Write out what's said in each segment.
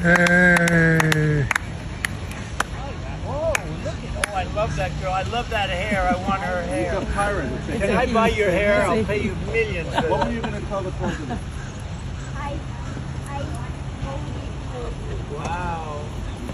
Hey. Oh, look at, oh, I love that girl. I love that hair. I want her hair. Can I buy your hair? I'll pay you millions. What were you going to tell the president? Wow.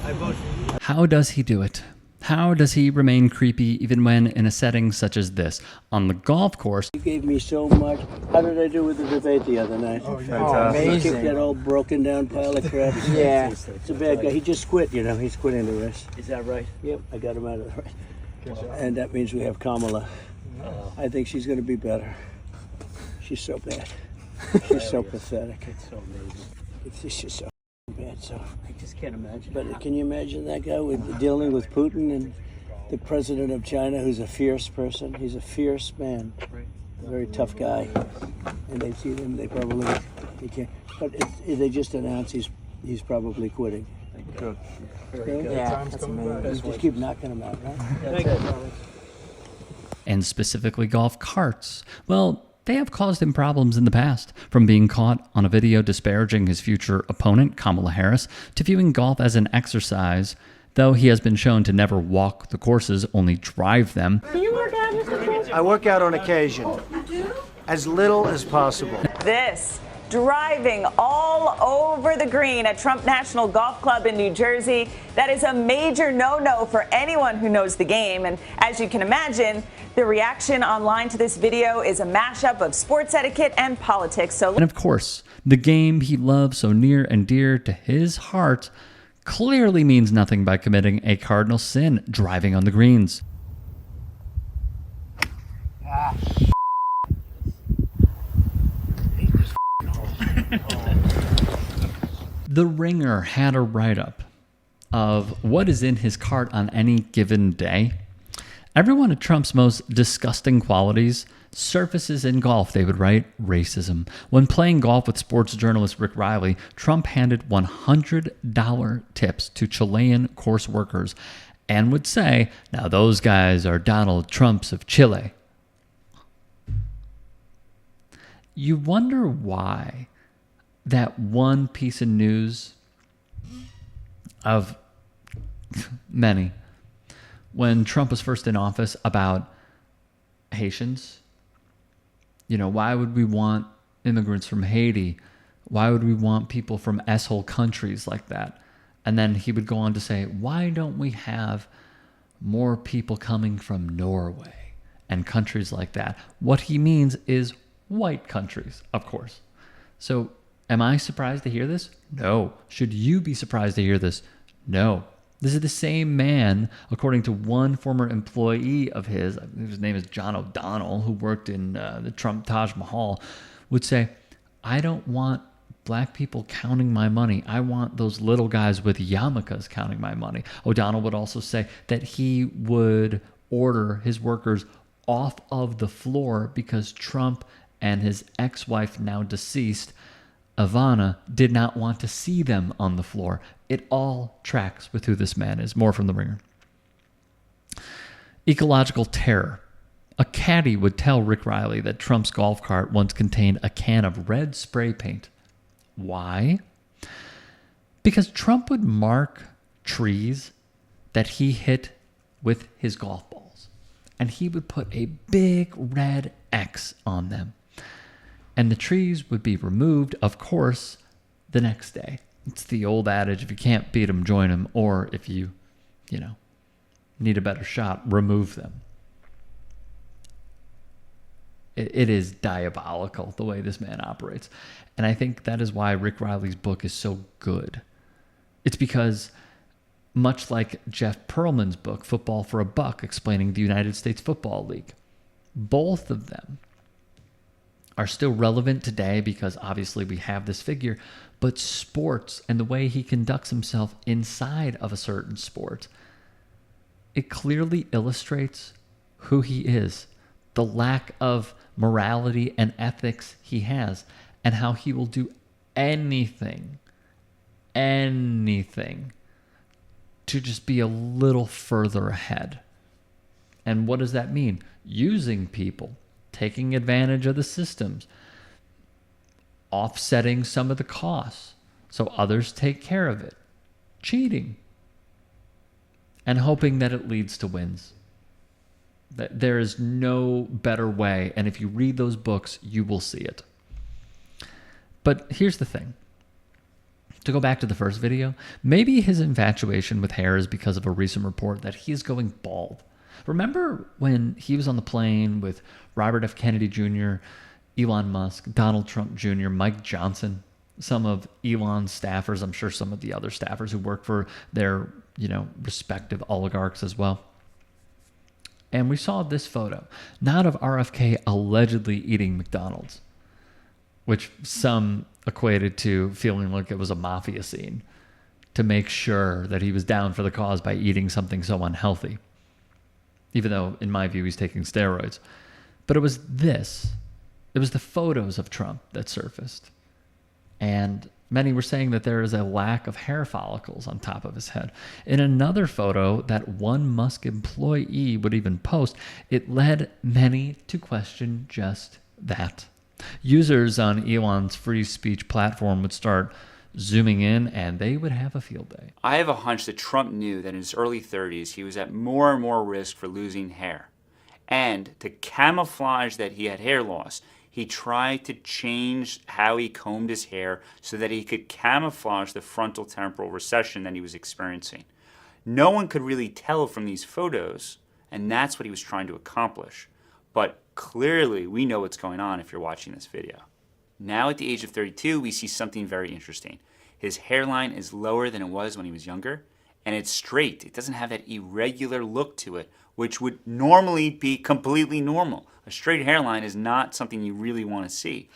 I vote for you. How does he do it? How does he remain creepy even when in a setting such as this? On the golf course, You gave me so much. How did I do with the debate the other night? Oh, He kicked that old broken down pile of crap. Yeah. It's a bad guy. He just quit, you know. He's quitting the race. Is that right? Yep, I got him out of the race. And that means we have Kamala. I think she's going to be better. She's so bad. She's so pathetic. It's so amazing. It's just so bad. So, I just can't imagine. but can you imagine that guy with dealing with Putin and the president of China, who's a fierce person? He's a fierce man, a very tough guy. And they see him. They can't. But they just announced he's probably quitting. Good. Yeah, that's amazing. Just keep knocking him out, right? Thank you. and specifically golf carts, well, they have caused him problems in the past, from being caught on a video disparaging his future opponent, Kamala Harris, to viewing golf as an exercise, though he has been shown to never walk the courses, only drive them. Do you work out, Mr. President? I work out on occasion. As little as possible. This driving all over the green at Trump National Golf Club in New Jersey. That is a major no-no for anyone who knows the game. And as you can imagine, the reaction online to this video is a mashup of sports etiquette and politics. And of course, the game he loves so near and dear to his heart clearly means nothing by committing a cardinal sin, driving on the greens. The Ringer had a write-up of what is in his cart on any given day. Every one of Trump's most disgusting qualities surfaces in golf, they would write, racism. When playing golf with sports journalist Rick Riley, Trump handed $100 tips to Chilean course workers and would say, now those guys are Donald Trumps of Chile. You wonder why that one piece of news of many, when Trump was first in office, about Haitians, why would we want immigrants from Haiti? Why would we want people from S-hole countries like that? And then he would go on to say, why don't we have more people coming from Norway and countries like that? What he means is white countries, of course. So am I surprised to hear this? No. Should you be surprised to hear this? No. This is the same man, according to one former employee of his name is John O'Donnell, who worked in the Trump Taj Mahal, would say, I don't want black people counting my money. I want those little guys with yarmulkes counting my money. O'Donnell would also say that he would order his workers off of the floor because Trump and his ex-wife, now deceased, Ivana, did not want to see them on the floor. It all tracks with who this man is. More from The Ringer. Ecological terror. A caddy would tell Rick Riley that Trump's golf cart once contained a can of red spray paint. Why? Because Trump would mark trees that he hit with his golf balls, and he would put a big red X on them. And the trees would be removed, of course, the next day. It's the old adage, if you can't beat them, join them. Or if you need a better shot, remove them. It is diabolical the way this man operates. And I think that is why Rick Riley's book is so good. It's because, much like Jeff Pearlman's book, Football for a Buck, explaining the United States Football League, both of them are still relevant today because obviously we have this figure, but sports and the way he conducts himself inside of a certain sport, it clearly illustrates who he is, the lack of morality and ethics he has, and how he will do anything to just be a little further ahead. And what does that mean? Using people, taking advantage of the systems, offsetting some of the costs, so others take care of it. Cheating. And hoping that it leads to wins. That there is no better way, and if you read those books, you will see it. But here's the thing. To go back to the first video, maybe his infatuation with hair is because of a recent report that he is going bald. Remember when he was on the plane with Robert F. Kennedy Jr., Elon Musk, Donald Trump Jr., Mike Johnson, some of Elon's staffers, I'm sure some of the other staffers who work for their, respective oligarchs as well. And we saw this photo, not of RFK allegedly eating McDonald's, which some equated to feeling like it was a mafia scene to make sure that he was down for the cause by eating something so unhealthy. Even though, in my view, he's taking steroids. But it was this. It was the photos of Trump that surfaced. And many were saying that there is a lack of hair follicles on top of his head. In another photo that one Musk employee would even post, it led many to question just that. Users on Elon's free speech platform would start zooming in and they would have a field day. I have a hunch that Trump knew that in his early 30s he was at more and more risk for losing hair. And to camouflage that he had hair loss, he tried to change how he combed his hair so that he could camouflage the frontal temporal recession that he was experiencing. No one could really tell from these photos, and that's what he was trying to accomplish. But clearly, we know what's going on if you're watching this video. Now at the age of 32, we see something very interesting. His hairline is lower than it was when he was younger, and it's straight. It doesn't have that irregular look to it, which would normally be completely normal. A straight hairline is not something you really want to see.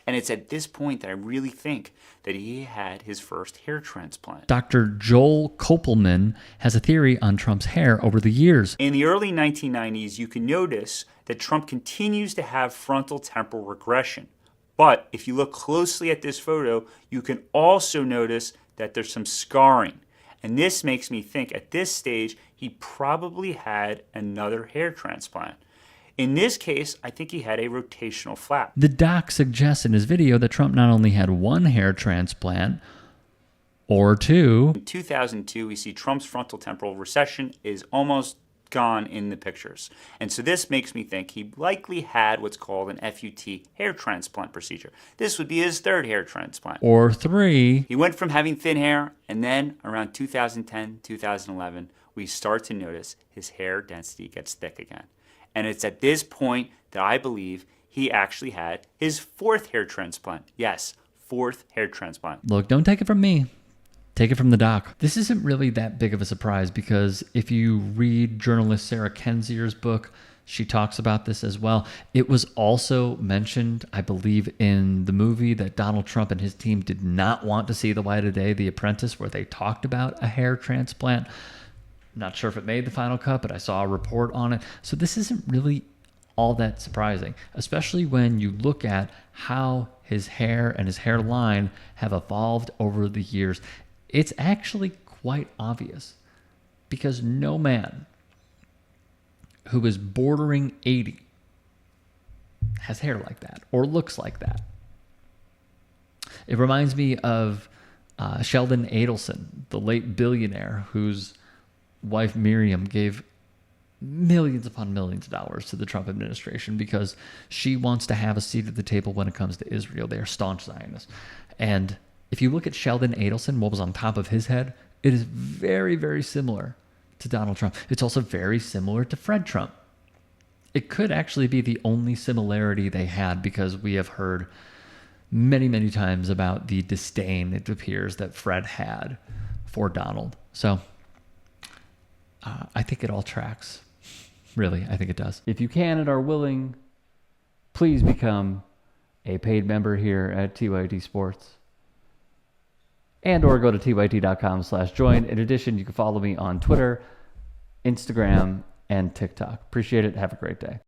And it's at this point that I really think that he had his first hair transplant. Dr. Joel Kopelman has a theory on Trump's hair over the years. In the early 1990s, you can notice that Trump continues to have frontal temporal regression. But if you look closely at this photo, you can also notice that there's some scarring. And this makes me think at this stage, he probably had another hair transplant. In this case, I think he had a rotational flap. The doc suggests in his video that Trump not only had one hair transplant, or two. In 2002, we see Trump's frontal temporal recession is almost gone in the pictures. And so this makes me think he likely had what's called an FUT hair transplant procedure. This would be his third hair transplant. Or three. He went from having thin hair, and then around 2010, 2011, we start to notice his hair density gets thick again. And it's at this point that I believe he actually had his fourth hair transplant. Yes, fourth hair transplant. Look, don't take it from me. Take it from the doc. This isn't really that big of a surprise because if you read journalist Sarah Kenzier's book, she talks about this as well. It was also mentioned, I believe, in the movie that Donald Trump and his team did not want to see the light of day, The Apprentice, where they talked about a hair transplant. Not sure if it made the final cut, but I saw a report on it. So this isn't really all that surprising, especially when you look at how his hair and his hairline have evolved over the years. It's actually quite obvious because no man who is bordering 80 has hair like that or looks like that. It reminds me of Sheldon Adelson, the late billionaire whose wife Miriam gave millions upon millions of dollars to the Trump administration because she wants to have a seat at the table when it comes to Israel. They are staunch Zionists. And if you look at Sheldon Adelson, what was on top of his head, it is very, very similar to Donald Trump. It's also very similar to Fred Trump. It could actually be the only similarity they had because we have heard many, many times about the disdain, it appears, that Fred had for Donald. So I think it all tracks. Really, I think it does. If you can and are willing, please become a paid member here at TYT Sports. And or go to tyt.com/join. In addition, you can follow me on Twitter, Instagram, and TikTok. Appreciate it. Have a great day.